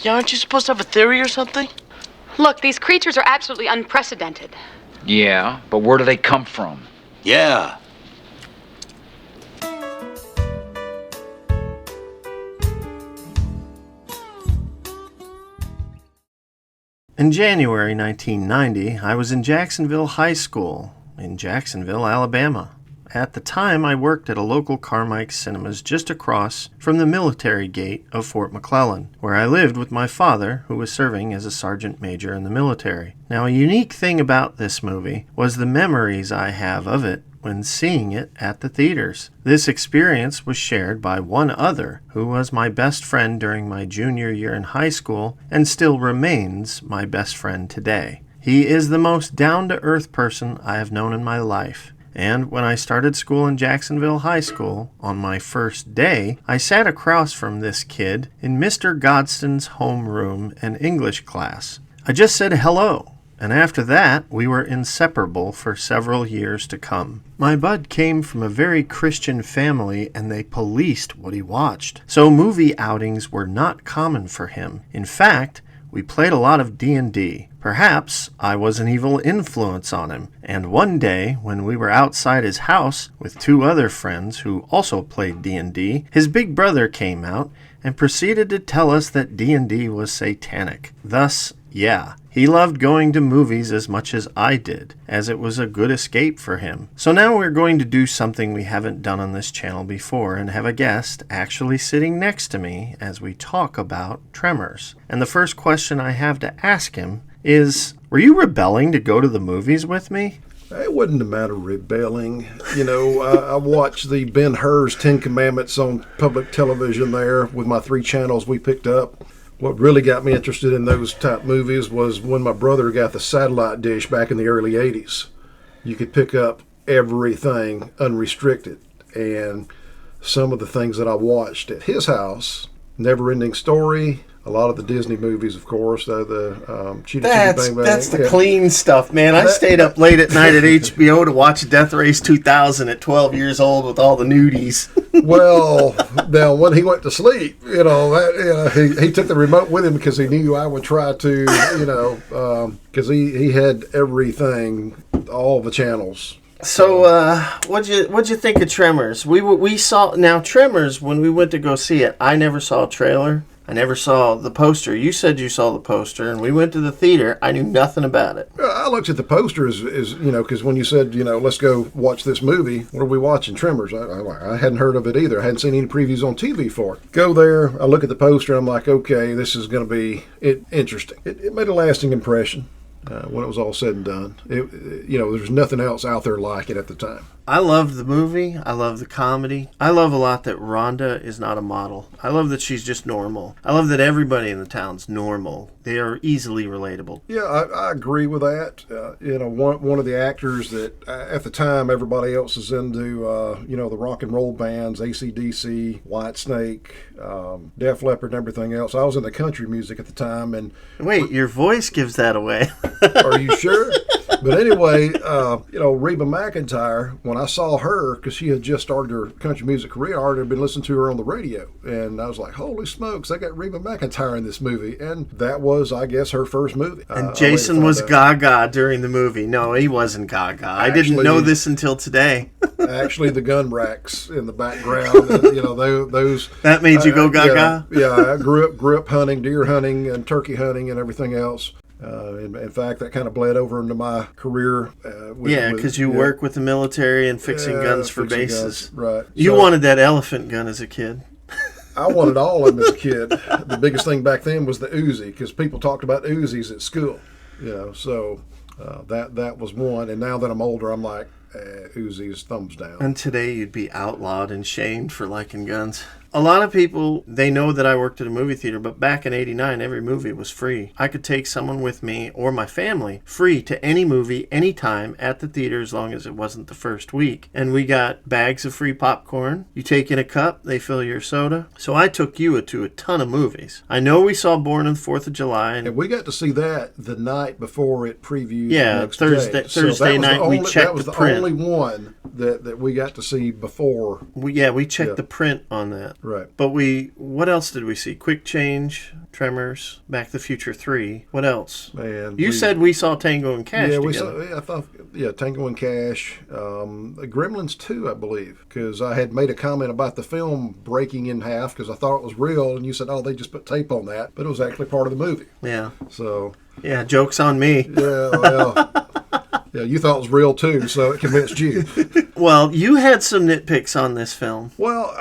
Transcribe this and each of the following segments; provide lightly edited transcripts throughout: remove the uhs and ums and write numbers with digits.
Yeah, aren't you supposed to have a theory or something? Look, these creatures are absolutely unprecedented. Yeah, but where do they come from? Yeah. In January 1990, I was in Jacksonville High School in Jacksonville, Alabama. At the time, I worked at a local Carmike Cinemas just across from the military gate of Fort McClellan, where I lived with my father, who was serving as a sergeant major in the military. Now, a unique thing about this movie was the memories I have of it when seeing it at the theaters. This experience was shared by one other, who was my best friend during my junior year in high school and still remains my best friend today. He is the most down-to-earth person I have known in my life. And when I started school in Jacksonville High School, on my first day, I sat across from this kid in Mr. Godston's homeroom and English class. I just said hello, and after that, we were inseparable for several years to come. My bud came from a very Christian family, and they policed what he watched. So movie outings were not common for him. In fact, we played a lot of D&D. Perhaps I was an evil influence on him, and one day, when we were outside his house with two other friends who also played D&D, his big brother came out and proceeded to tell us that D&D was satanic. Thus, yeah, he loved going to movies as much as I did, as it was a good escape for him. So now we're going to do something we haven't done on this channel before and have a guest actually sitting next to me as we talk about Tremors. And the first question I have to ask him is, were you rebelling to go to the movies with me? It wasn't a matter of rebelling. You know, I watched the Ben-Hur's Ten Commandments on public television there with my 3 channels we picked up. What really got me interested in those type movies was when my brother got the satellite dish back in the early 80s. You could pick up everything unrestricted. And some of the things that I watched at his house, Never Ending Story, a lot of the Disney movies, of course, the Chitty Chitty Bang Bang. That's the clean stuff, man. I stayed up late at night at HBO to watch Death Race 2000 at 12 years old with all the nudies. Well, now when he went to sleep, he took the remote with him because he knew I would try to, because he had everything, all the channels. So, what'd you think of Tremors? We saw now Tremors when we went to go see it. I never saw a trailer. I never saw the poster. You said you saw the poster, and we went to the theater. I knew nothing about it. I looked at the poster as because when you said, let's go watch this movie, what are we watching? Tremors. I hadn't heard of it either. I hadn't seen any previews on TV for it. Go there, I look at the poster, and I'm like, okay, this is going to be interesting. It made a lasting impression when it was all said and done. There's nothing else out there like it at the time. I love the movie. I love the comedy. I love a lot that Rhonda is not a model. I love that she's just normal. I love that everybody in the town's normal. They are easily relatable. Yeah, I agree with that. One of the actors that at the time everybody else is into, the rock and roll bands, AC/DC, Whitesnake, Def Leppard, and everything else. I was into country music at the time. And wait, your voice gives that away. Are you sure? But anyway, Reba McEntire, when I saw her, because she had just started her country music career, I already had been listening to her on the radio. And I was like, holy smokes, I got Reba McEntire in this movie. And that was, I guess, her first movie. And Jason was gaga during the movie. No, he wasn't gaga. I didn't know this until today. Actually, the gun racks in the background, and, those. That made you go gaga? Yeah, I grew up hunting, deer hunting, and turkey hunting, and everything else. In fact, that kind of bled over into my career. Because you work with the military and fixing guns for bases. Guns, right. You wanted that elephant gun as a kid. I wanted all of them as a kid. The biggest thing back then was the Uzi, because people talked about Uzis at school. So that was one. And now that I'm older, I'm like, Uzi's thumbs down. And today you'd be outlawed and shamed for liking guns. A lot of people, they know that I worked at a movie theater, but back in '89, every movie was free. I could take someone with me or my family free to any movie, anytime at the theater, as long as it wasn't the first week. And we got bags of free popcorn. You take in a cup, they fill your soda. So I took you to a ton of movies. I know we saw Born on the 4th of July. And we got to see that the night before it previewed. Yeah, the next Thursday day. night we checked the print. That was the only one that we got to see before. We checked the print on that. Right. But what else did we see? Quick Change, Tremors, Back to the Future 3. What else? Man, You said we saw Tango and Cash yeah, together. I thought, Tango and Cash, Gremlins 2, I believe, because I had made a comment about the film breaking in half because I thought it was real, and you said, oh, they just put tape on that, but it was actually part of the movie. Yeah. So. Yeah, joke's on me. Yeah, well. Yeah, you thought it was real too, so it convinced you. Well, you had some nitpicks on this film. Well,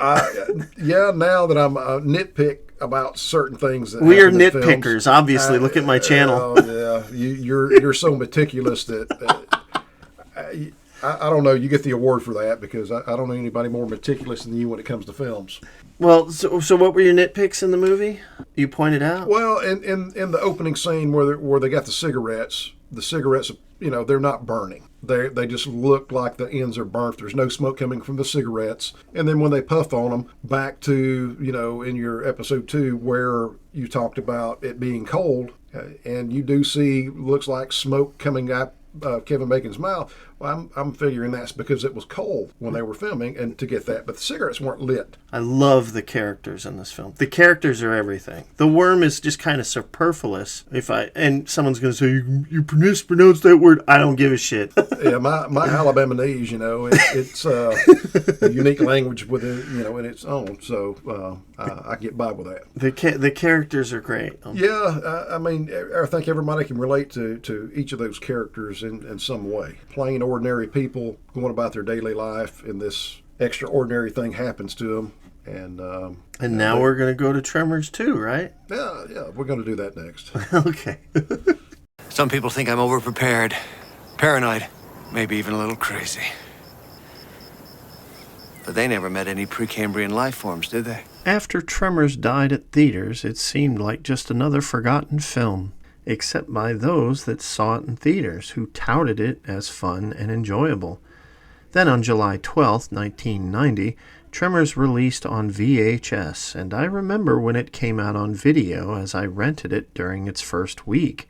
now that I'm a nitpick about certain things that we are happen in nitpickers, films, obviously. Look at my channel. Oh, yeah. You're so meticulous that I don't know. You get the award for that because I don't know anybody more meticulous than you when it comes to films. Well, so what were your nitpicks in the movie? You pointed out. Well, in the opening scene where they got the cigarettes, they're not burning. They just look like the ends are burnt. There's no smoke coming from the cigarettes. And then when they puff on them, back to, in your episode 2 where you talked about it being cold, and you do see, looks like smoke coming out Kevin Bacon's mouth. Well, I'm figuring that's because it was cold when they were filming and to get that. But the cigarettes weren't lit. I love the characters in this film. The characters are everything. The worm is just kind of superfluous. And someone's going to say, you pronounce that word. I don't give a shit. Yeah, my Alabamese, it's a unique language within, in its own. So I get by with that. The characters are great. Yeah, I think everybody can relate to each of those characters in some way. Plain ordinary people going about their daily life, and this extraordinary thing happens to them. And now we're going to go to Tremors 2, right? Yeah, we're going to do that next. Okay. Some people think I'm overprepared, paranoid, maybe even a little crazy. But they never met any Precambrian life forms, did they? After Tremors died at theaters, it seemed like just another forgotten film, except by those that saw it in theaters, who touted it as fun and enjoyable. Then on July 12th, 1990, Tremors released on VHS, and I remember when it came out on video as I rented it during its first week.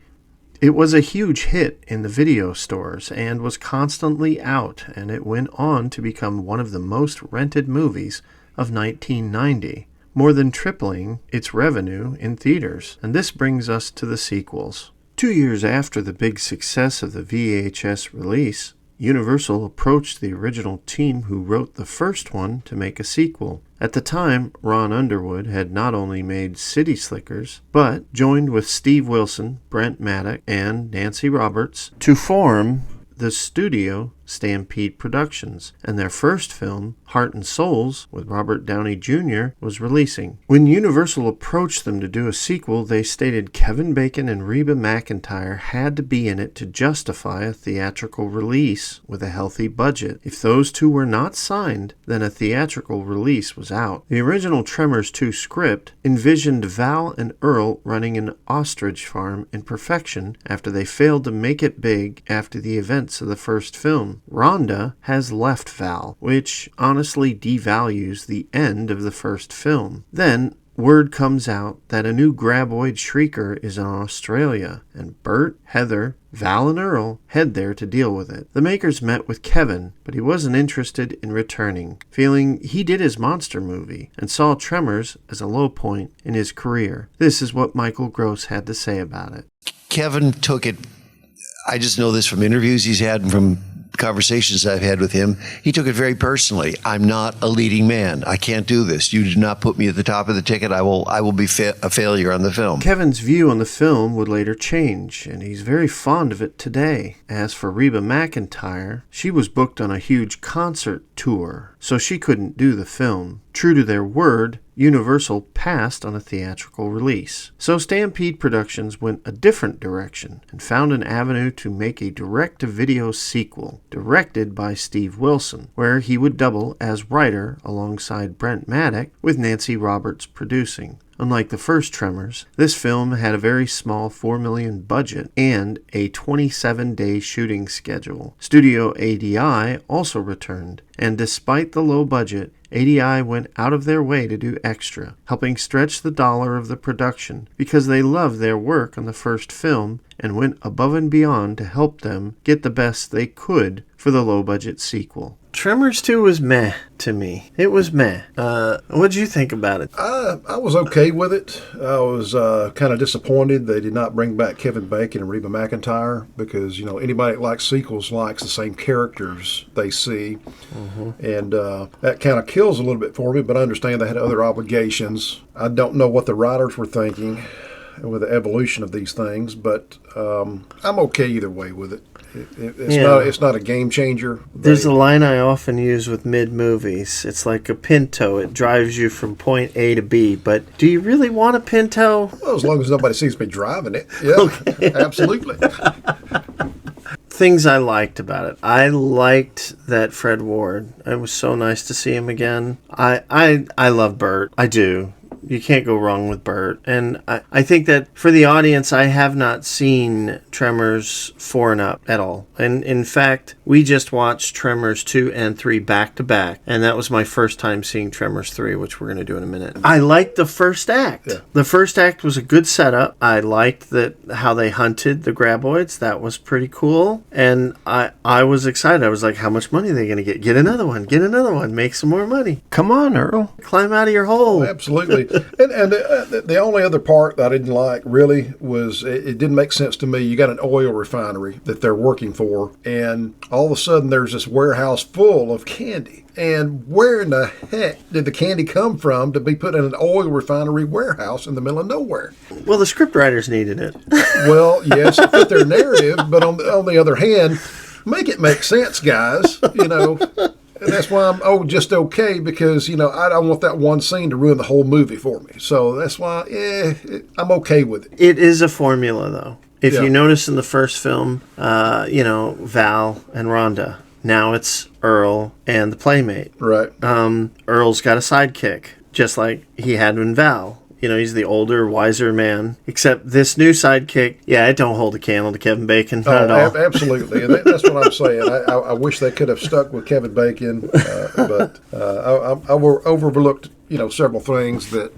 It was a huge hit in the video stores and was constantly out, and it went on to become one of the most rented movies of 1990. More than tripling its revenue in theaters. And this brings us to the sequels. 2 years after the big success of the VHS release, Universal approached the original team who wrote the first one to make a sequel. At the time, Ron Underwood had not only made City Slickers, but joined with Steve Wilson, Brent Maddock, and Nancy Roberts to form the studio Stampede Productions, and their first film, Heart and Souls, with Robert Downey Jr., was releasing. When Universal approached them to do a sequel, they stated Kevin Bacon and Reba McEntire had to be in it to justify a theatrical release with a healthy budget. If those two were not signed, then a theatrical release was out. The original Tremors 2 script envisioned Val and Earl running an ostrich farm in perfection after they failed to make it big after the events of the first film. Rhonda has left Val, which honestly devalues the end of the first film. Then, word comes out that a new graboid Shrieker is in Australia, and Bert, Heather, Val, and Earl head there to deal with it. The makers met with Kevin, but he wasn't interested in returning, feeling he did his monster movie and saw Tremors as a low point in his career. This is what Michael Gross had to say about it. Kevin took it, I just know this from interviews he's had and from conversations I've had with him, he took it very personally. I'm not a leading man. I can't do this. You did not put me at the top of the ticket. I will be a failure on the film. Kevin's view on the film would later change, and he's very fond of it today. As for Reba McEntire, she was booked on a huge concert tour, so she couldn't do the film. True to their word, Universal passed on a theatrical release. So Stampede Productions went a different direction and found an avenue to make a direct-to-video sequel, directed by Steve Wilson, where he would double as writer alongside Brent Maddock, with Nancy Roberts producing. Unlike the first Tremors, this film had a very small $4 million budget and a 27-day shooting schedule. Studio ADI also returned, and despite the low budget, ADI went out of their way to do extra, helping stretch the dollar of the production because they loved their work on the first film and went above and beyond to help them get the best they could for the low-budget sequel. Tremors 2 was meh to me. It was meh. What'd you think about it? I was okay with it. I was kind of disappointed they did not bring back Kevin Bacon and Reba McEntire because, anybody that likes sequels likes the same characters they see. And that kind of kills a little bit for me, but I understand they had other obligations. I don't know what the writers were thinking with the evolution of these things, but I'm okay either way with it. It's not a game changer. There's a line I often use with mid-movies. It's like a Pinto. It drives you from point A to B, but do you really want a Pinto? Well, as long as nobody sees me driving it. Yeah, absolutely. Things I liked about it. I liked that Fred Ward. It was so nice to see him again. I love Bert. I do. You can't go wrong with Bert. And I think that for the audience, I have not seen Tremors 4 and up at all. And in fact, we just watched Tremors 2 and 3 back to back. And that was my first time seeing Tremors 3, which we're going to do in a minute. I liked the first act. Yeah. The first act was a good setup. I liked how they hunted the graboids. That was pretty cool. And I was excited. I was like, how much money are they going to get? Get another one. Get another one. Make some more money. Come on, Earl. Climb out of your hole. Oh, absolutely. And the only other part that I didn't like really was it didn't make sense to me. You got an oil refinery that they're working for, and all of a sudden there's this warehouse full of candy. And where in the heck did the candy come from to be put in an oil refinery warehouse in the middle of nowhere? Well, the scriptwriters needed it. Well, yes, it fit their narrative, but on the other hand, make it make sense, guys. And that's why I'm just okay, because, I don't want that one scene to ruin the whole movie for me. So that's why, I'm okay with it. It is a formula, though. If you notice in the first film, Val and Rhonda. Now it's Earl and the Playmate. Right. Earl's got a sidekick, just like he had in Val. He's the older, wiser man. Except this new sidekick, it don't hold a candle to Kevin Bacon. Not at all. Absolutely. And that's what I'm saying. I wish they could have stuck with Kevin Bacon, but I overlooked, several things that...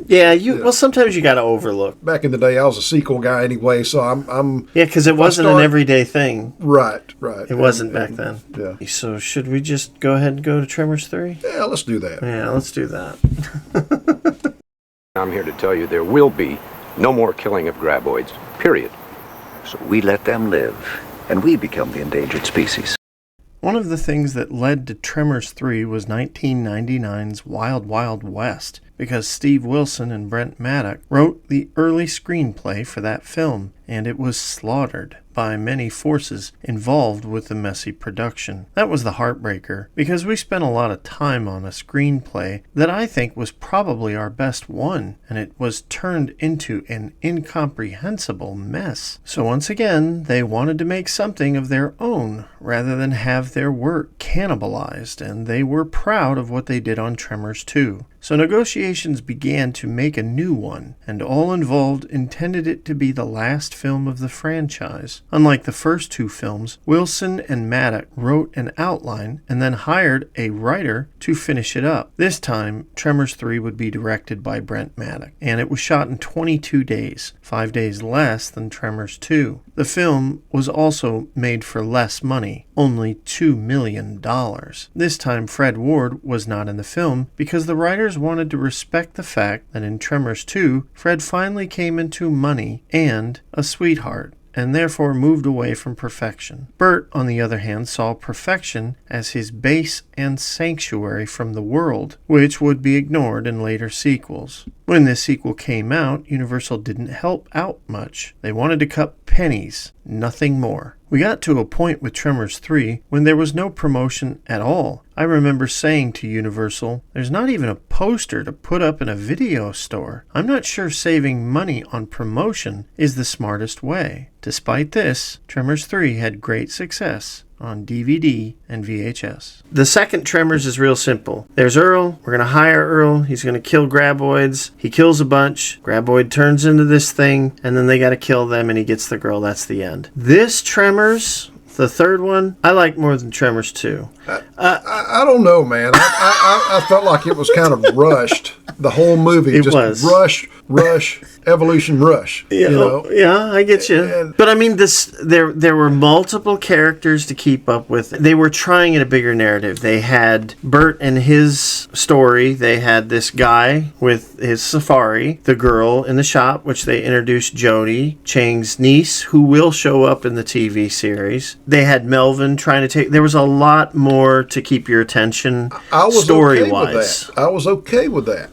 Well, sometimes you got to overlook. Back in the day, I was a sequel guy anyway, so I'm... Yeah, because it wasn't an everyday thing. Right. It wasn't back then. Yeah. So should we just go ahead and go to Tremors 3? Yeah, let's do that. Yeah, let's do that. I'm here to tell you there will be no more killing of graboids, period. So we let them live, and we become the endangered species. One of the things that led to Tremors 3 was 1999's Wild Wild West, because Steve Wilson and Brent Maddock wrote the early screenplay for that film, and it was slaughtered by many forces involved with the messy production. That was the heartbreaker, because we spent a lot of time on a screenplay that I think was probably our best one, and it was turned into an incomprehensible mess. So once again, they wanted to make something of their own, rather than have their work cannibalized, and they were proud of what they did on Tremors 2. So negotiations began to make a new one, and all involved intended it to be the last film of the franchise. Unlike the first two films, Wilson and Maddock wrote an outline and then hired a writer to finish it up. This time, Tremors 3 would be directed by Brent Maddock, and it was shot in 22 days, 5 days less than Tremors 2. The film was also made for less money, only $2 million. This time, Fred Ward was not in the film because the writers wanted to respect the fact that in Tremors 2, Fred finally came into money and a sweetheart, and therefore moved away from perfection. Bert, on the other hand, saw perfection as his base and sanctuary from the world, which would be ignored in later sequels. When this sequel came out, Universal didn't help out much. They wanted to cut pennies, nothing more. We got to a point with Tremors 3 when there was no promotion at all. I remember saying to Universal, there's not even a poster to put up in a video store. I'm not sure saving money on promotion is the smartest way. Despite this, Tremors 3 had great success on DVD and VHS. The second Tremors is real simple. There's Earl. We're going to hire Earl. He's going to kill graboids. He kills a bunch. Graboid turns into this thing, and then they got to kill them, and he gets the girl. That's the end. This Tremors The third one, I like more than Tremors 2. I don't know, man. I felt like it was kind of rushed. The whole movie It just was. rush, evolution, rush. Yeah, You know? yeah, I get you. But I mean, there were multiple characters to keep up with. They were trying at a bigger narrative. They had Bert and his story. They had this guy with his safari, the girl in the shop, which they introduced Jodie, Chang's niece, who will show up in the TV series. They had Melvin trying to take. There was a lot more to keep your attention. I was story-wise. okay with that. I was okay with that.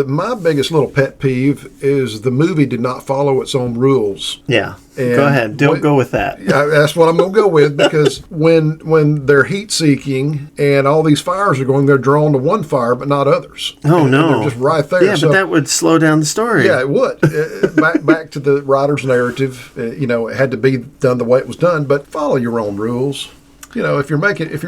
My biggest little pet peeve is the movie did not follow its own rules. Yeah. And go ahead. Don't go with that. That's what I'm going to go with, because when they're heat seeking and all these fires are going, they're drawn to one fire but not others. Oh, and no. they're just right there. Yeah, but that would slow down the story. Yeah, it would. Back to the writer's narrative. It had to be done the way it was done, but follow your own rules. If you're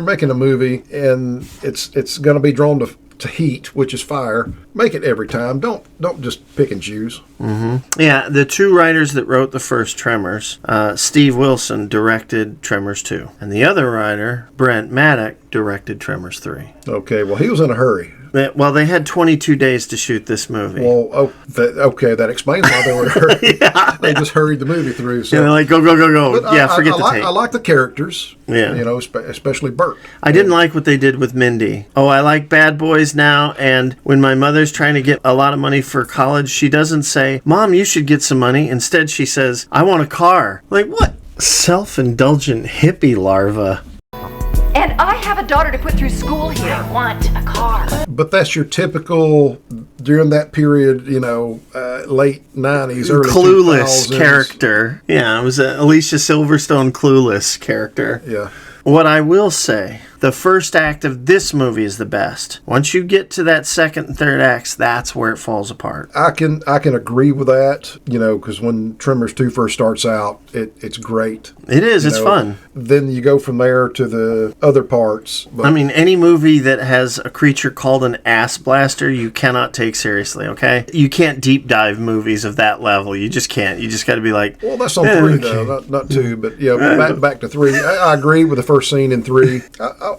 making a movie and it's going to be drawn to heat, which is fire, make it every time. Don't just pick and choose. Mm-hmm. Yeah, the two writers that wrote the first Tremors, Steve Wilson directed Tremors 2, and the other writer, Brent Maddock, directed Tremors 3. Okay, well, he was in a hurry. Well, they had 22 days to shoot this movie. Well, that explains why they were in a hurry. Yeah. They just hurried the movie through. So. Yeah, they're like, go. But Forget the tape. I like the characters. Yeah. Especially Bert. I didn't like what they did with Mindy. Oh, I like Bad Boys now, and when my mother's trying to get a lot of money for college, she doesn't say, Mom, you should get some money. Instead, she says, I want a car. Like, what? Self-indulgent hippie larva. And I have a daughter to put through school here. I want a car. But that's your typical, during that period, late 90s, early Clueless 2000s. character. Yeah, it was an Alicia Silverstone Clueless character. Yeah. What I will say, the first act of this movie is the best. Once you get to that second and third acts, that's where it falls apart. I can agree with that, because when Tremors 2 first starts out, it's great. It is. It's fun. Then you go from there to the other parts. I mean, any movie that has a creature called an ass blaster, you cannot take seriously, okay? You can't deep dive movies of that level. You just can't. You just got to be like... Well, that's on 3, though, not 2. But, back to 3. I agree with the first scene in 3.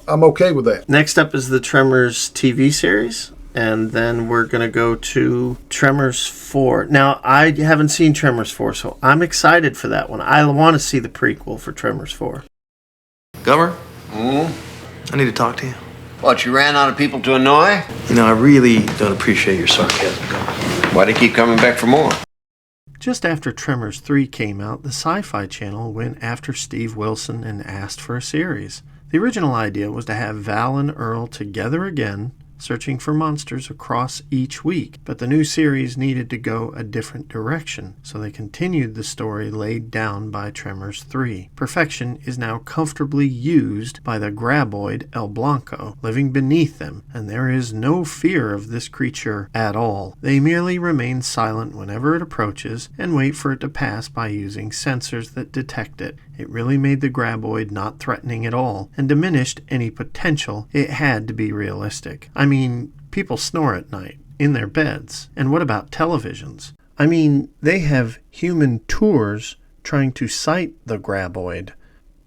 I'm okay with that. Next up is the Tremors TV series. And then we're going to go to Tremors 4. Now, I haven't seen Tremors 4, so I'm excited for that one. I want to see the prequel for Tremors 4. Gummer? I need to talk to you. What, you ran out of people to annoy? I really don't appreciate your sarcasm, Gummer. Why do you keep coming back for more? Just after Tremors 3 came out, the Sci-Fi Channel went after Steve Wilson and asked for a series. The original idea was to have Val and Earl together again, searching for monsters across each week, but the new series needed to go a different direction, so they continued the story laid down by Tremors 3. Perfection is now comfortably used by the graboid El Blanco, living beneath them, and there is no fear of this creature at all. They merely remain silent whenever it approaches and wait for it to pass by using sensors that detect it. It really made the graboid not threatening at all, and diminished any potential it had to be realistic. I mean, people snore at night, in their beds. And what about televisions? I mean, they have human tours trying to sight the graboid,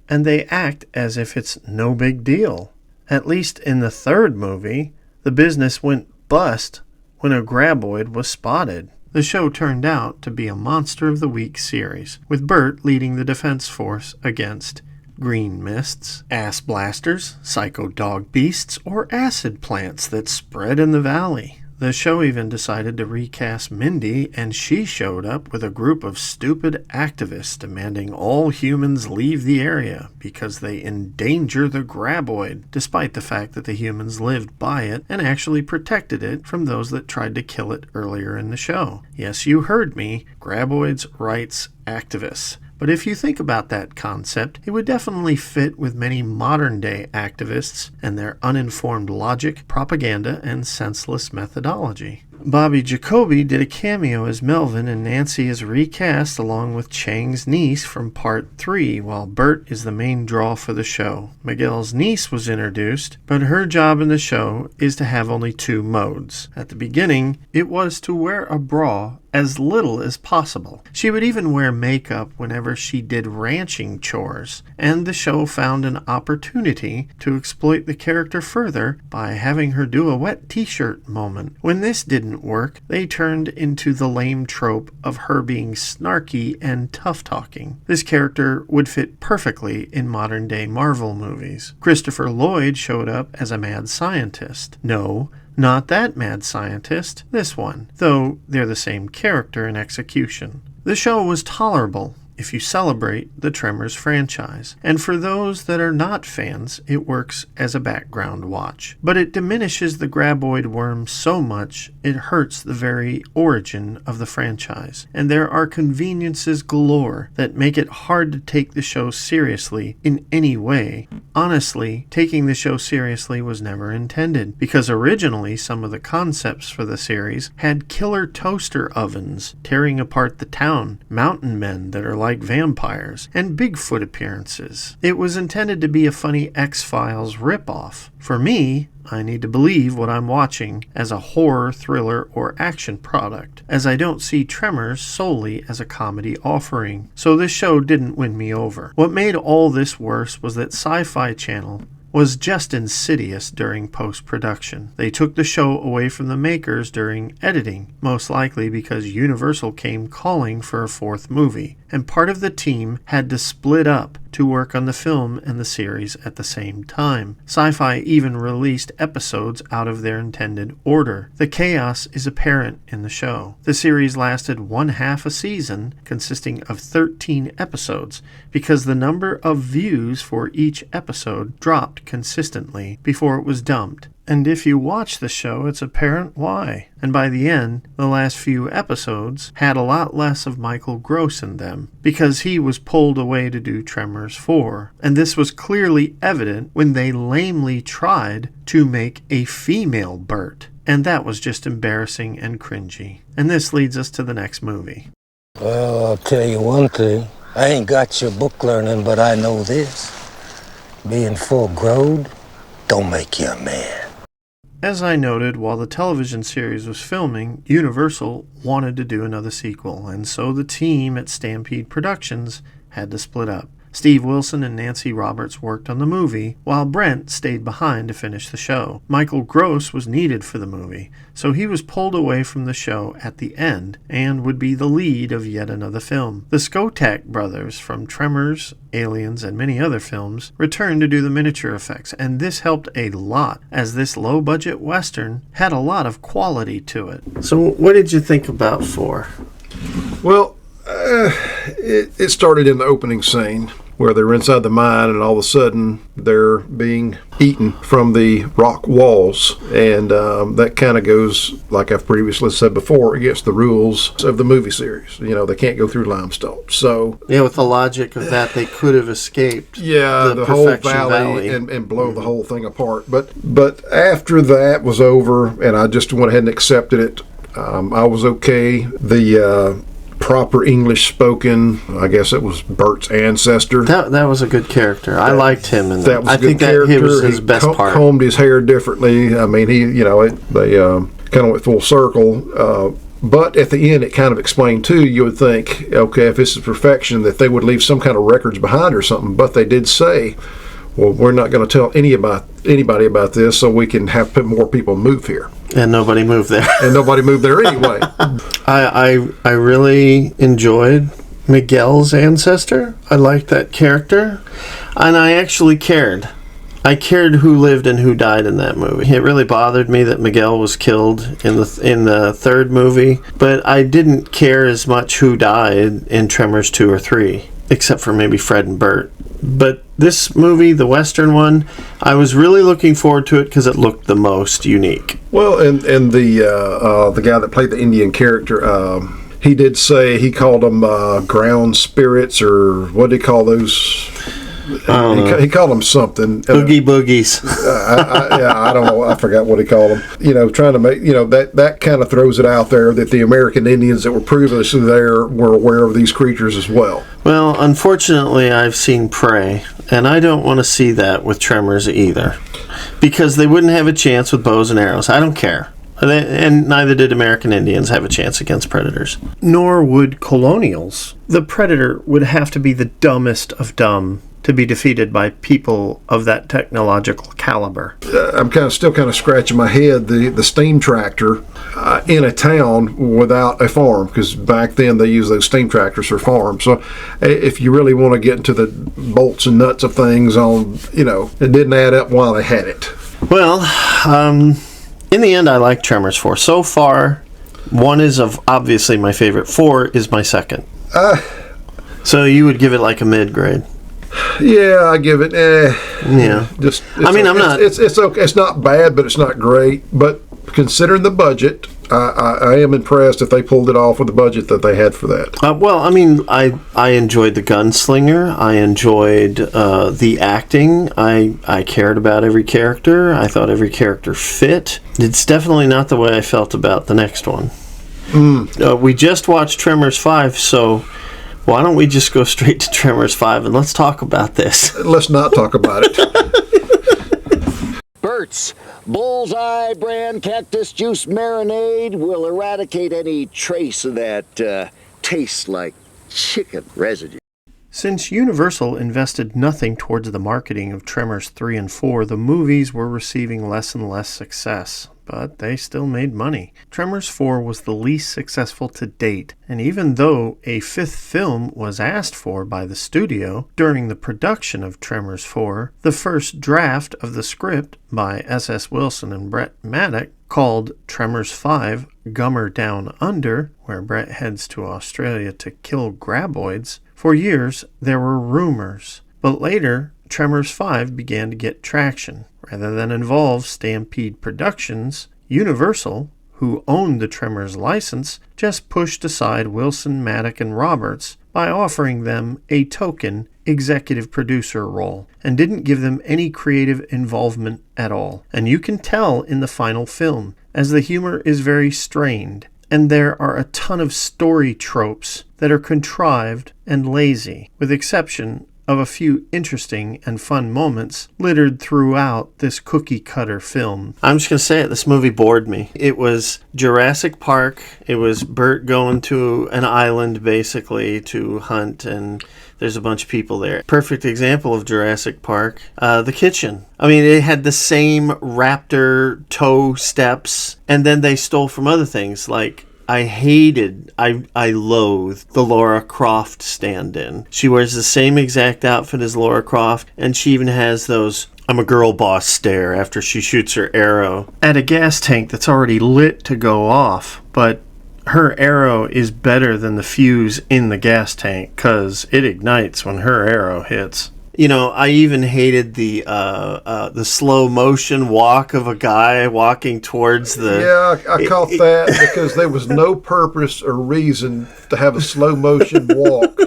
and they act as if it's no big deal. At least in the third movie, the business went bust when a graboid was spotted. The show turned out to be a Monster of the Week series, with Bert leading the defense force against green mists, ass blasters, psycho dog beasts, or acid plants that spread in the valley. The show even decided to recast Mindy, and she showed up with a group of stupid activists demanding all humans leave the area because they endanger the graboid, despite the fact that the humans lived by it and actually protected it from those that tried to kill it earlier in the show. Yes, you heard me, graboids rights activists. But if you think about that concept, it would definitely fit with many modern-day activists and their uninformed logic, propaganda, and senseless methodology. Bobby Jacoby did a cameo as Melvin, and Nancy is recast along with Chang's niece from Part 3, while Bert is the main draw for the show. Miguel's niece was introduced, but her job in the show is to have only 2 modes. At the beginning, it was to wear a bra as little as possible. She would even wear makeup whenever she did ranching chores, and the show found an opportunity to exploit the character further by having her do a wet t-shirt moment. When this didn't work, they turned into the lame trope of her being snarky and tough-talking. This character would fit perfectly in modern-day Marvel movies. Christopher Lloyd showed up as a mad scientist. No, not that mad scientist, this one, though they're the same character in execution. The show was tolerable if you celebrate the Tremors franchise, and for those that are not fans, it works as a background watch. But it diminishes the graboid worm so much, it hurts the very origin of the franchise, and there are conveniences galore that make it hard to take the show seriously in any way. Honestly, taking the show seriously was never intended, because originally some of the concepts for the series had killer toaster ovens tearing apart the town, mountain men that are like vampires, and Bigfoot appearances. It was intended to be a funny X-Files ripoff. For me, I need to believe what I'm watching as a horror, thriller, or action product, as I don't see Tremors solely as a comedy offering. So this show didn't win me over. What made all this worse was that Sci-Fi Channel was just insidious during post-production. They took the show away from the makers during editing, most likely because Universal came calling for a fourth movie, and part of the team had to split up to work on the film and the series at the same time. Sci-Fi even released episodes out of their intended order. The chaos is apparent in the show. The series lasted 1/2 a season, consisting of 13 episodes, because the number of views for each episode dropped consistently before it was dumped. And if you watch the show, it's apparent why. And by the end, the last few episodes had a lot less of Michael Gross in them, because he was pulled away to do Tremors 4. And this was clearly evident when they lamely tried to make a female Bert. And that was just embarrassing and cringy. And this leads us to the next movie. Well, I'll tell you one thing. I ain't got your book learning, but I know this. Being full-grown don't make you a man. As I noted, while the television series was filming, Universal wanted to do another sequel, and so the team at Stampede Productions had to split up. Steve Wilson and Nancy Roberts worked on the movie, while Brent stayed behind to finish the show. Michael Gross was needed for the movie, so he was pulled away from the show at the end and would be the lead of yet another film. The Skotak brothers from Tremors, Aliens, and many other films returned to do the miniature effects, and this helped a lot, as this low-budget Western had a lot of quality to it. So what did you think about 4? Well, it started in the opening scene where they're inside the mine and all of a sudden they're being eaten from the rock walls, and that kind of goes, like I've previously said before, against the rules of the movie series. You know, they can't go through limestone. So yeah, with the logic of that, they could have escaped the whole valley. And blow the whole thing apart. But after that was over and I just went ahead and accepted it, I was okay. The proper English spoken, I guess it was Bert's ancestor. That was a good character. I liked him in that. That was a good I think character. That was his best part. Combed his hair differently. I mean, they kind of went full circle. But at the end, it kind of explained too. You would think, okay, if this is perfection, that they would leave some kind of records behind or something. But they did say, well, we're not going to tell anybody about this, so we can have more people move here. And nobody moved there. And nobody moved there anyway. I really enjoyed Miguel's ancestor. I liked that character, and I actually cared. I cared who lived and who died in that movie. It really bothered me that Miguel was killed in the third movie, but I didn't care as much who died in Tremors 2 or 3, except for maybe Fred and Bert. But this movie, the Western one, I was really looking forward to it because it looked the most unique. Well, and the guy that played the Indian character, he did say he called them ground spirits, or what did he call those? He called them something. Oogie boogies. I don't know. I forgot what he called them. You know, trying to make, that kind of throws it out there that the American Indians that were previously there were aware of these creatures as well. Well, unfortunately, I've seen Prey, and I don't want to see that with Tremors either, because they wouldn't have a chance with bows and arrows. I don't care. And neither did American Indians have a chance against predators. Nor would colonials. The predator would have to be the dumbest of dumb to be defeated by people of that technological caliber. I'm still scratching my head. The steam tractor in a town without a farm, because back then they used those steam tractors for farms. So if you really want to get into the bolts and nuts of things, it didn't add up while they had it. Well, in the end, I like Tremors 4. So far, 1 is obviously my favorite. 4 is my second. So you would give it like a mid-grade. Yeah, I give it. Yeah. It's okay. It's not bad, but it's not great. But considering the budget, I am impressed if they pulled it off with the budget that they had for that. I enjoyed the gunslinger. I enjoyed the acting. I cared about every character. I thought every character fit. It's definitely not the way I felt about the next one. We just watched Tremors 5, so why don't we just go straight to Tremors 5 and let's talk about this? Let's not talk about it. Burt's Bullseye brand cactus juice marinade will eradicate any trace of that taste like chicken residue. Since Universal invested nothing towards the marketing of Tremors 3 and 4, the movies were receiving less and less success. But they still made money. Tremors 4 was the least successful to date, and even though a 5th film was asked for by the studio during the production of Tremors 4, the first draft of the script by S.S. Wilson and Brett Maddock, called Tremors 5 Gummer Down Under, where Brett heads to Australia to kill graboids, for years there were rumors. But later, Tremors 5 began to get traction. Rather than involve Stampede Productions, Universal, who owned the Tremors license, just pushed aside Wilson, Maddock, and Roberts by offering them a token executive producer role and didn't give them any creative involvement at all. And you can tell in the final film, as the humor is very strained, and there are a ton of story tropes that are contrived and lazy, with exception of a few interesting and fun moments littered throughout this cookie-cutter film. I'm just going to say it, this movie bored me. It was Jurassic Park. It was Bert going to an island, basically, to hunt, and there's a bunch of people there. Perfect example of Jurassic Park. The kitchen. It had the same raptor toe steps, and then they stole from other things, like I loathed the Lara Croft stand-in. She wears the same exact outfit as Lara Croft, and she even has those I'm a girl boss stare after she shoots her arrow at a gas tank that's already lit to go off. But her arrow is better than the fuse in the gas tank because it ignites when her arrow hits. I even hated the slow motion walk of a guy walking towards the... Yeah, I caught that because there was no purpose or reason to have a slow motion walk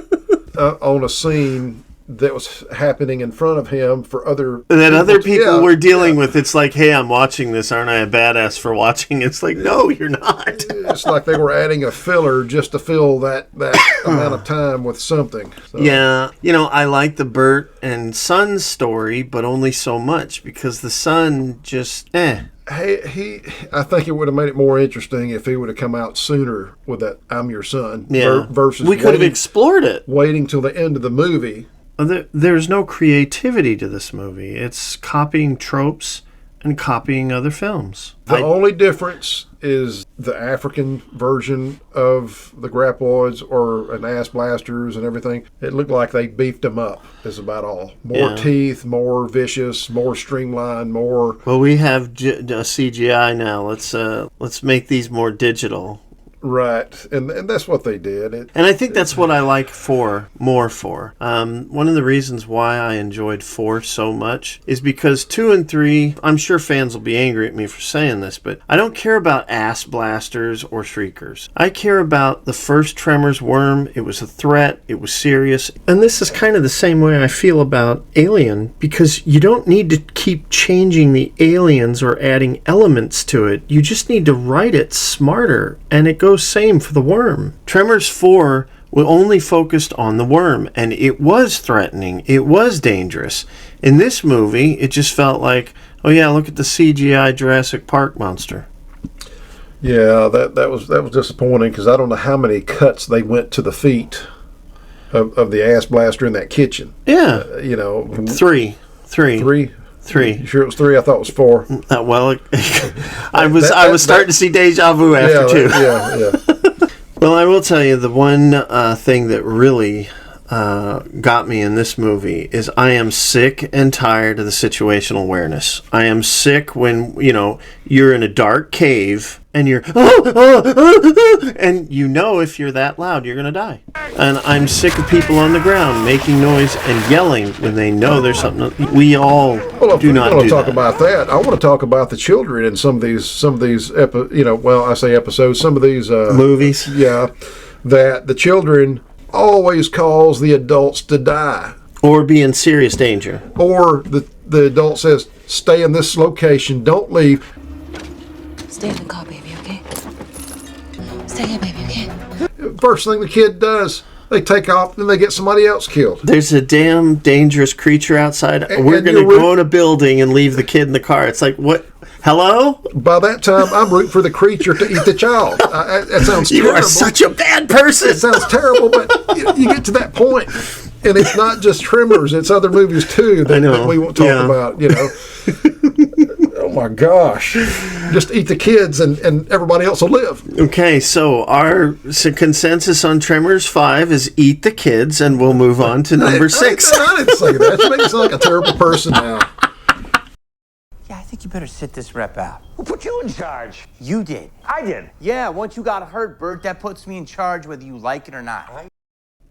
on a scene that was happening in front of him for other... That other people were dealing with. It's like, hey, I'm watching this. Aren't I a badass for watching? It's like, no, you're not. It's like they were adding a filler just to fill that amount of time with something. So. Yeah. I like the Bert and son story, but only so much because the son just, I think it would have made it more interesting if he would have come out sooner with that I'm your son. Yeah. Versus we could have explored it. Waiting till the end of the movie. There's no creativity to this movie. It's copying tropes and copying other films. The only difference is the African version of the graboids or an ass blasters and everything. It looked like they beefed them up is about all. More teeth, more vicious, more streamlined, more... Well, we have CGI now. Let's make these more digital. Right, and that's what they did. And I think that's what I like 4 more for. One of the reasons why I enjoyed 4 so much is because 2 and 3, I'm sure fans will be angry at me for saying this, but I don't care about ass blasters or shriekers. I care about the first Tremors worm. It was a threat. It was serious. And this is kind of the same way I feel about Alien, because you don't need to keep changing the aliens or adding elements to it. You just need to write it smarter, and it goes same for the worm. Tremors 4 only focused on the worm, and it was threatening. It was dangerous. In this movie, it just felt like, oh yeah, look at the CGI Jurassic Park monster. Yeah, that was disappointing because I don't know how many cuts they went to the feet of the ass blaster in that kitchen. Yeah. Three. You sure it was 3? I thought it was 4. Well, I was starting to see deja vu after 2. Yeah. Well, I will tell you the one thing that really got me in this movie is I am sick and tired of the situational awareness. I am sick when, you're in a dark cave and you're, and if you're that loud, you're going to die. And I'm sick of people on the ground making noise and yelling when they know there's something. We all do not do that. I want to talk about that. I want to talk about the children in some of these I say episodes, some of these movies. Yeah, that the children always cause the adults to die. Or be in serious danger. Or the adult says, stay in this location, don't leave. Stay in the car, baby, okay? Stay here, baby, okay? First thing the kid does, they take off and they get somebody else killed. There's a damn dangerous creature outside. We're going to go in a building and leave the kid in the car. It's like, what? Hello? By that time, I'm rooting for the creature to eat the child. That sounds terrible. You are such a bad person. It sounds terrible, but you get to that point, and it's not just Tremors. It's other movies, too, that we won't talk about, Oh, my gosh. Just eat the kids, and everybody else will live. Okay, so our consensus on Tremors 5 is eat the kids, and we'll move on to number 6. I didn't say that. You make me sound like a terrible person now. I think you better sit this rep out. Who put you in charge? You did. I did. Yeah, once you got hurt, Bert, that puts me in charge whether you like it or not.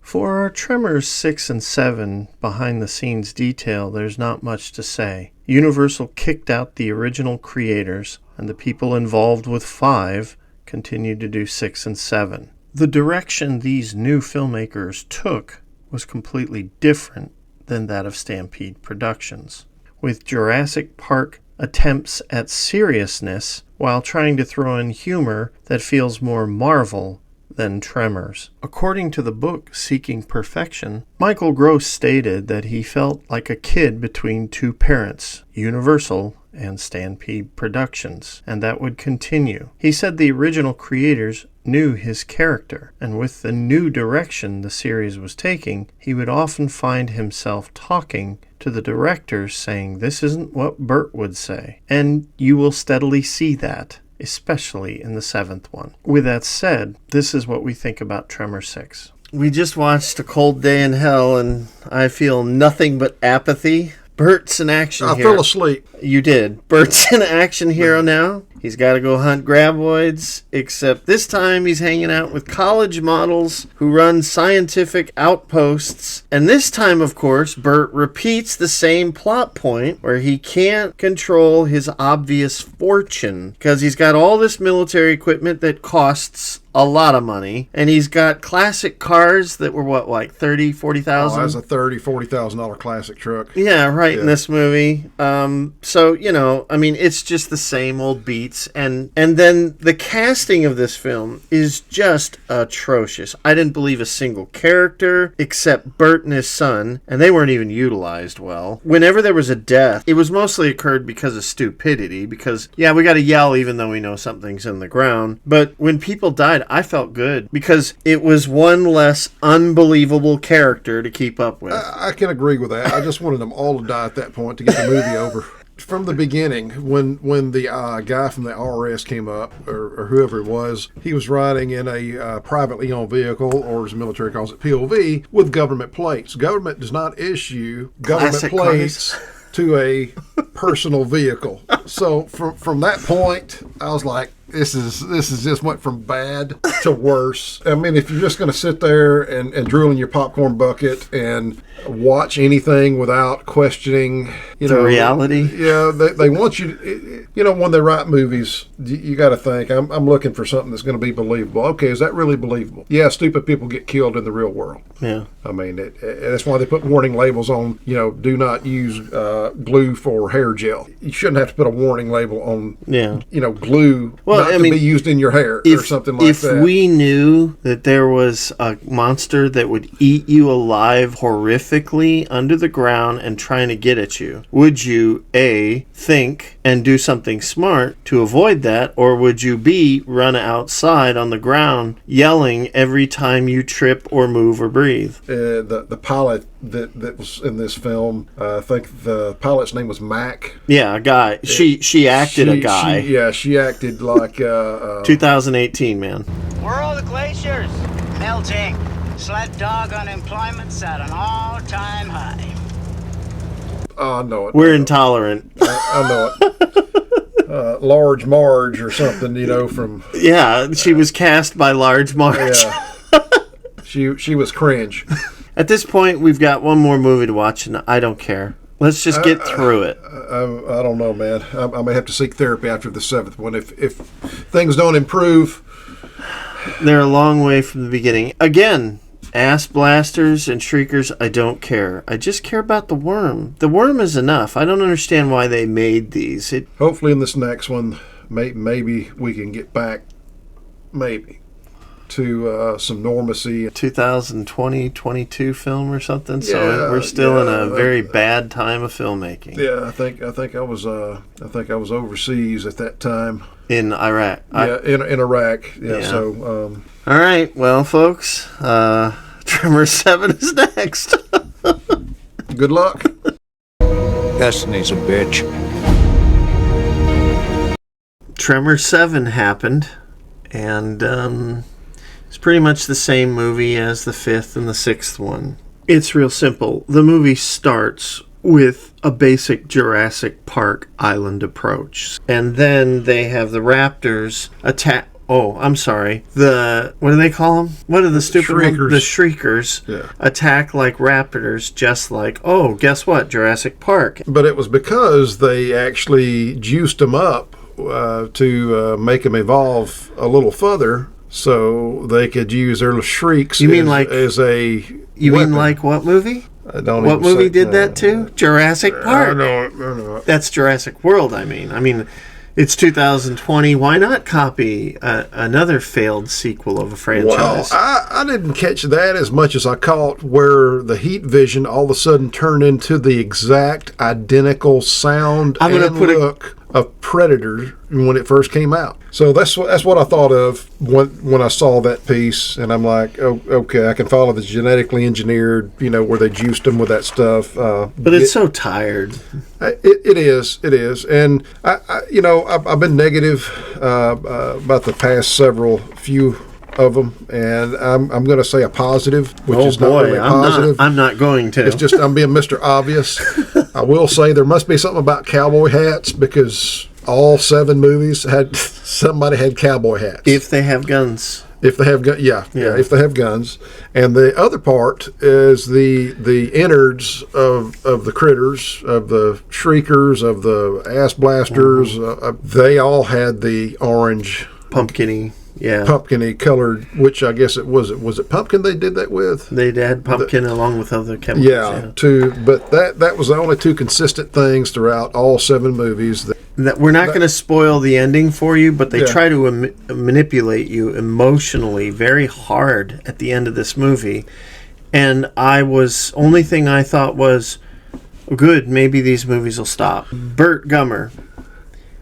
For our Tremors 6 and 7 behind-the-scenes detail, there's not much to say. Universal kicked out the original creators, and the people involved with 5 continued to do 6 and 7. The direction these new filmmakers took was completely different than that of Stampede Productions. With Jurassic Park attempts at seriousness while trying to throw in humor that feels more Marvel than Tremors. According to the book Seeking Perfection, Michael Gross stated that he felt like a kid between two parents, Universal and Stampede Productions, and that would continue. He said the original creators knew his character, and with the new direction the series was taking, he would often find himself talking to the directors saying, "This isn't what Bert would say." And you will steadily see that, especially in the 7th one. With that said, this is what we think about Tremor 6. We just watched A Cold Day in Hell, and I feel nothing but apathy. Bert's an action hero. I fell asleep. You did. Bert's an action hero now. He's got to go hunt graboids, except this time he's hanging out with college models who run scientific outposts. And this time, of course, Bert repeats the same plot point where he can't control his obvious fortune because he's got all this military equipment that costs a lot of money, and he's got classic cars that were what, like $30,000-$40,000? Oh, that's a $40,000 classic truck. Yeah, right. Yeah. In this movie. So, you know, I mean, it's just the same old beats, and then the casting of this film is just atrocious. I didn't believe a single character except Bert and his son, and they weren't even utilized well. Whenever there was a death, it was mostly occurred because of stupidity, because, yeah, we got to yell even though we know something's in the ground, but when people died, I felt good because it was one less unbelievable character to keep up with. I can agree with that. I just wanted them all to die at that point to get the movie over. From the beginning, when the guy from the RS came up, or whoever it was, he was riding in a privately owned vehicle, or as the military calls it, POV, with government plates. Government does not issue government Classic plates cars. To a personal vehicle. So from that point, I was like, this is just went from bad to worse. I mean, if you're just going to sit there and drool in your popcorn bucket and watch anything without questioning, the reality. Yeah, they want you to, when they write movies, you got to think, I'm looking for something that's going to be believable. Okay, is that really believable? Yeah, stupid people get killed in the real world. Yeah. I mean, that's why they put warning labels on, do not use glue for hair gel. You shouldn't have to put a warning label on, glue. Well, not to be used in your hair or something like that. If we knew that there was a monster that would eat you alive horrifically under the ground and trying to get at you, would you A, think and do something smart to avoid that, or would you B, run outside on the ground yelling every time you trip or move or breathe? The pilot that was in this film, I think the pilot's name was Mac. Yeah, a guy. She acted a guy. She acted like 2018, man. Where are all the glaciers? Melting. Sled dog unemployment's at an all-time high. Oh, I know it. We're intolerant. I know it. Large Marge or something, from... Yeah, she was cast by Large Marge. Yeah. She was cringe. At this point, we've got one more movie to watch, and I don't care. Let's just get through it. I don't know, man. I may have to seek therapy after the 7th one. If things don't improve... They're a long way from the beginning. Again, ass blasters and shriekers, I don't care. I just care about the worm. The worm is enough. I don't understand why they made these. Hopefully in this next one, maybe we can get back, to some normalcy. 2020-22 film or something. So we're still in a very bad time of filmmaking. Yeah, I think I was overseas at that time. In Iraq. In Iraq. Yeah. So. All right. Well, folks, Tremors 7 is next. Good luck. Destiny's a bitch. Tremors 7 happened, and it's pretty much the same movie as the 5th and the 6th one. It's real simple. The movie starts with a basic Jurassic Park island approach. And then they have the raptors attack... Oh, I'm sorry. What do they call them? What are the stupid Shriekers. The Shriekers attack like raptors, just like, oh, guess what? Jurassic Park. But it was because they actually juiced them up to make them evolve a little further so they could use their shrieks as a You weapon. mean like what movie? What movie did that too? Jurassic Park. I know it. That's Jurassic World, I mean, it's 2020. Why not copy another failed sequel of a franchise? Well, I didn't catch that as much as I caught where the heat vision all of a sudden turned into the exact identical sound and look of Predator when it first came out. So that's what I thought of when I saw that piece, and I'm like, oh, okay, I can follow the genetically engineered, where they juiced them with that stuff. But it's so tired. It is, and I've been negative about the past few of them, and I'm going to say a positive, which is not really positive. I'm not going to. It's just I'm being Mr. Obvious. I will say there must be something about cowboy hats because all 7 movies somebody had cowboy hats. If they have guns. If they have guns, if they have guns. And the other part is the innards of the critters, of the shriekers, of the ass blasters. They all had the orange, pumpkin-y colored, which I guess was it pumpkin they did that with? They had pumpkin along with other chemicals. But that was the only 2 consistent things throughout all 7 movies. That we're not going to spoil the ending for you, but they try to manipulate you emotionally very hard at the end of this movie. And only thing I thought was, good, maybe these movies will stop. Burt Gummer,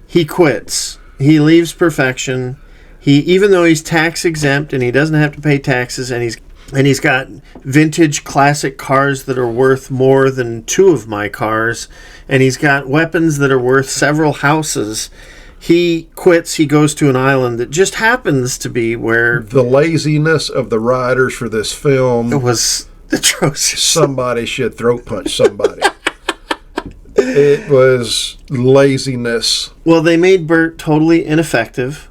he quits. He leaves Perfection. Even though he's tax exempt and he doesn't have to pay taxes, and he's got vintage classic cars that are worth more than 2 of my cars, and he's got weapons that are worth several houses, he quits. He goes to an island that just happens to be where the laziness of the writers for this film was atrocious. Somebody should throat punch somebody. It was laziness. Well, they made Burt totally ineffective.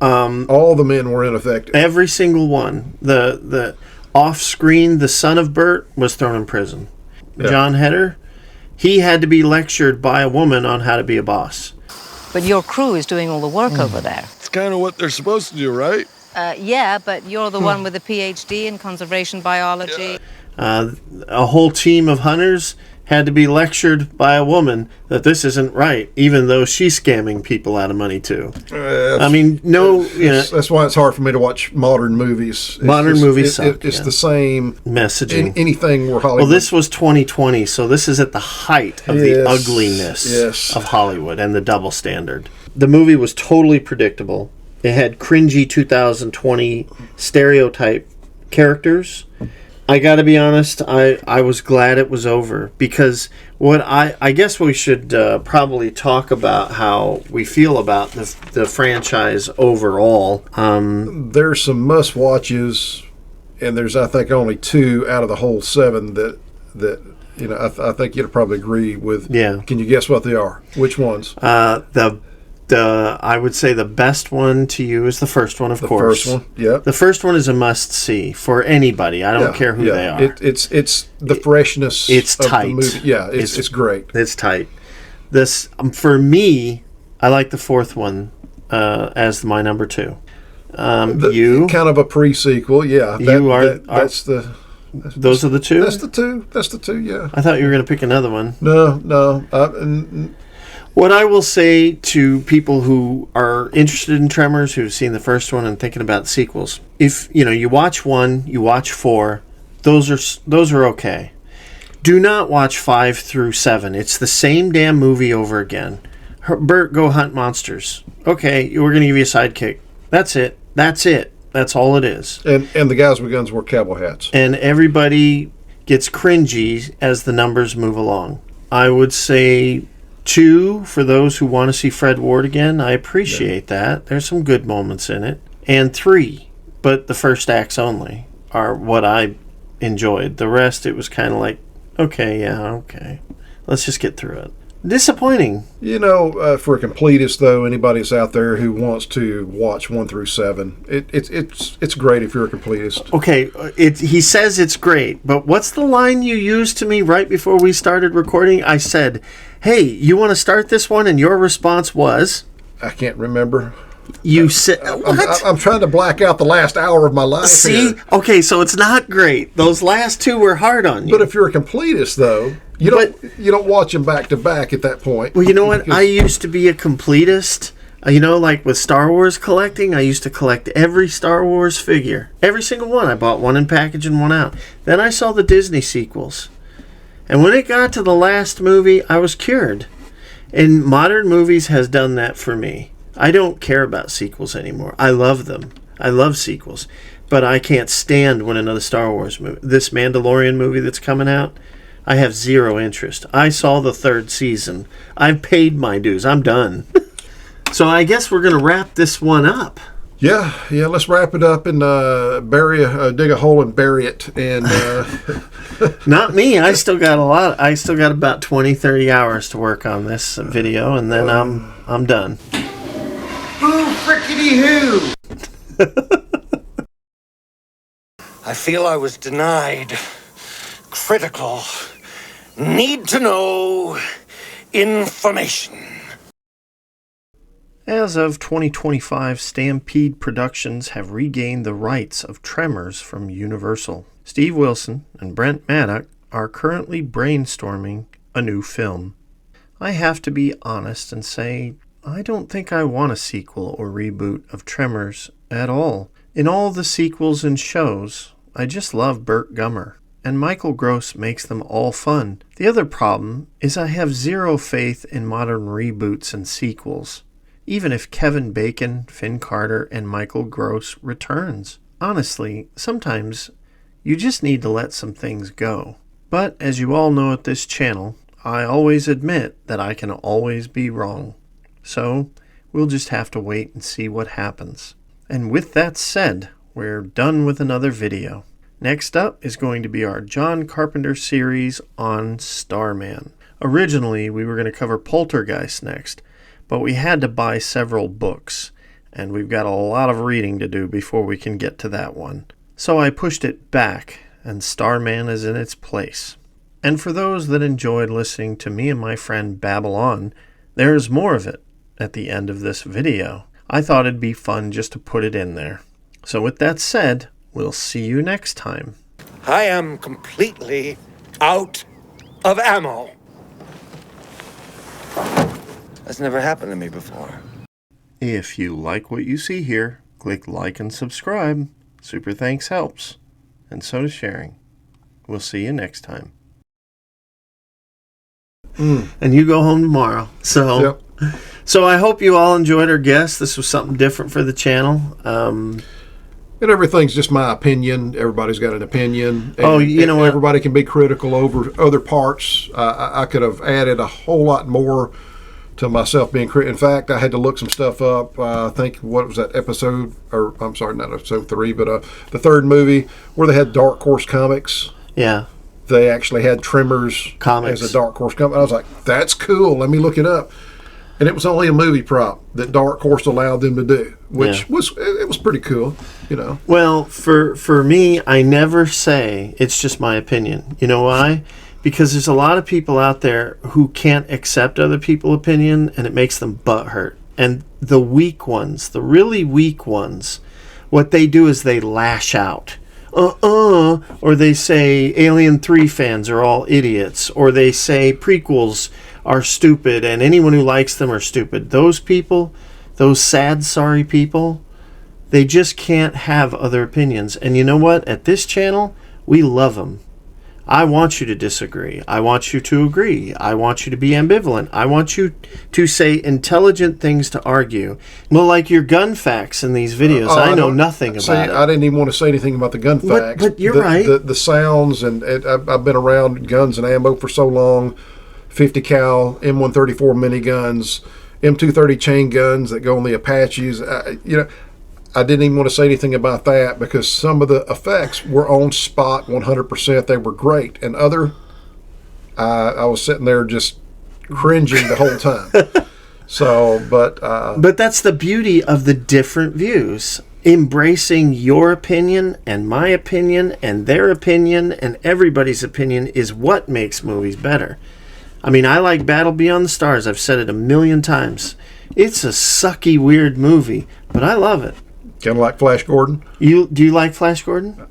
All the men were ineffective. Every single one. The off-screen, the son of Burt was thrown in prison. Yeah. John Heder, he had to be lectured by a woman on how to be a boss. But your crew is doing all the work over there. It's kind of what they're supposed to do, right? Yeah, but you're the one with the PhD in conservation biology. A whole team of hunters had to be lectured by a woman that this isn't right, even though she's scamming people out of money too. I mean, no, that's why it's hard for me to watch modern movies. Movies suck. It's the same messaging. Anything where Hollywood. Well, this was 2020, so this is at the height of the ugliness of Hollywood and the double standard. The movie was totally predictable. It had cringy 2020 stereotype characters. I got to be honest, I was glad it was over, because what I guess we should probably talk about how we feel about the franchise overall. There's some must watches, and there's, I think, only 2 out of the whole 7 that I think you'd probably agree with. Yeah. Can you guess what they are? Which ones? I would say the best one to you is the first one, of course. The first one, yeah. The first one is a must-see for anybody. I don't care who they are. It's the freshness. It's of tight. The movie. Yeah, it's great. It's tight. This for me, I like the fourth one as my number 2. You kind of a pre-sequel, yeah. Those are the 2. That's the two. Yeah. I thought you were going to pick another one. No. What I will say to people who are interested in Tremors, who've seen the first one and thinking about sequels, if you watch 1, you watch 4, those are okay. Do not watch 5 through 7. It's the same damn movie over again. Bert, go hunt monsters. Okay, we're going to give you a sidekick. That's it. That's all it is. And the guys with guns wear cowboy hats. And everybody gets cringy as the numbers move along. I would say 2 for those who want to see Fred Ward again. I appreciate that. There's some good moments in it. And 3, but the first acts only, are what I enjoyed. The rest, it was kind of like, okay. Let's just get through it. Disappointing. For a completist, though, anybody that's out there who wants to watch 1 through 7, it's great if you're a completist. Okay, he says it's great, but what's the line you used to me right before we started recording? I said, hey, you want to start this one? And your response was? I can't remember. You said, what? I'm trying to black out the last hour of my life. See? Here. Okay, so it's not great. Those last 2 were hard on you. But if you're a completist, though, you don't watch them back to back at that point. Well, you know what? I used to be a completist. Like with Star Wars collecting, I used to collect every Star Wars figure. Every single one. I bought one in package and one out. Then I saw the Disney sequels. And when it got to the last movie, I was cured. And modern movies has done that for me. I don't care about sequels anymore. I love them. I love sequels. But I can't stand when another Star Wars movie, this Mandalorian movie that's coming out, I have zero interest. I saw the 3rd season. I've paid my dues. I'm done. So I guess we're going to wrap this one up. Yeah, let's wrap it up and dig a hole and bury it. And Not me. I still got a lot. I still got about 20, 30 hours to work on this video, and then I'm done. Who frickety who? I feel I was denied critical, need to know information. As of 2025, Stampede Productions have regained the rights of Tremors from Universal. Steve Wilson and Brent Maddock are currently brainstorming a new film. I have to be honest and say, I don't think I want a sequel or reboot of Tremors at all. In all the sequels and shows, I just love Burt Gummer, and Michael Gross makes them all fun. The other problem is I have zero faith in modern reboots and sequels, even if Kevin Bacon, Finn Carter, and Michael Gross returns. Honestly, sometimes you just need to let some things go. But as you all know at this channel, I always admit that I can always be wrong. So, we'll just have to wait and see what happens. And with that said, we're done with another video. Next up is going to be our John Carpenter series on Starman. Originally, we were going to cover Poltergeist next, but we had to buy several books, and we've got a lot of reading to do before we can get to that one. So I pushed it back, and Starman is in its place. And for those that enjoyed listening to me and my friend babble on, there is more of it at the end of this video. I thought it'd be fun just to put it in there. So with that said, we'll see you next time. I am completely out of ammo. That's never happened to me before. If you like what you see here, click like and subscribe. Super thanks helps. And so does sharing. We'll see you next time. And you go home tomorrow. So I hope you all enjoyed our guest. This was something different for the channel. And everything's just my opinion. Everybody's got an opinion. And, you know what? Everybody can be critical over other parts. I could have added a whole lot more to myself being critical. In fact, I had to look some stuff up. I think, what was that episode? Or I'm sorry, not episode 3, but the third movie where they had Dark Horse Comics. Yeah. They actually had Tremors Comics as a Dark Horse comic. I was like, that's cool. Let me look it up. And it was only a movie prop that Dark Horse allowed them to do, which was pretty cool, you know. Well, for me, I never say it's just my opinion. You know why? Because there's a lot of people out there who can't accept other people's opinion, and it makes them butthurt. And the weak ones, the really weak ones, what they do is they lash out. Or they say Alien 3 fans are all idiots. Or they say prequels are stupid, and anyone who likes them are stupid. Those people, those sad, sorry people, they just can't have other opinions. And you know what? At this channel, we love them. I want you to disagree. I want you to agree. I want you to be ambivalent. I want you to say intelligent things to argue. Well, like your gun facts in these videos. I know nothing about it. I didn't even want to say anything about the gun facts. But you're right. The sounds, and I've been around guns and ammo for so long. 50 cal, M134 miniguns, M230 chain guns that go on the Apaches. I didn't even want to say anything about that because some of the effects were on spot 100%. They were great. And I was sitting there just cringing the whole time. But that's the beauty of the different views. Embracing your opinion and my opinion and their opinion and everybody's opinion is what makes movies better. I mean, I like Battle Beyond the Stars. I've said it a million times. It's a sucky, weird movie, but I love it. Kind of like Flash Gordon. Do you like Flash Gordon?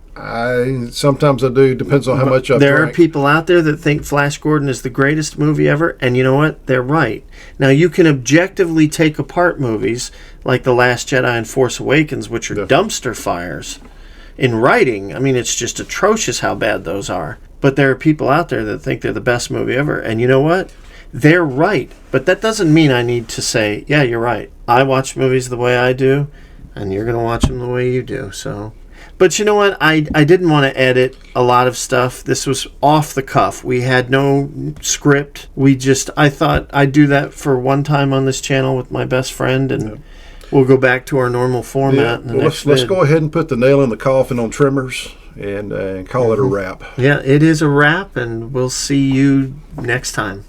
Sometimes I do. Depends on how much I've There drank. are people out there that think Flash Gordon is the greatest movie ever, and you know what? They're right. Now, you can objectively take apart movies like The Last Jedi and Force Awakens, which are dumpster fires. In writing, I mean, it's just atrocious how bad those are. But there are people out there that think they're the best movie ever, and you know what? They're right. But that doesn't mean I need to say, yeah, you're right. I watch movies the way I do, and you're going to watch them the way you do. So, but you know what? I didn't want to edit a lot of stuff. This was off the cuff. We had no script. I thought I'd do that for one time on this channel with my best friend, and we'll go back to our normal format. Let's go ahead and put the nail in the coffin on Tremors and call it a wrap. Yeah, it is a wrap, and we'll see you next time.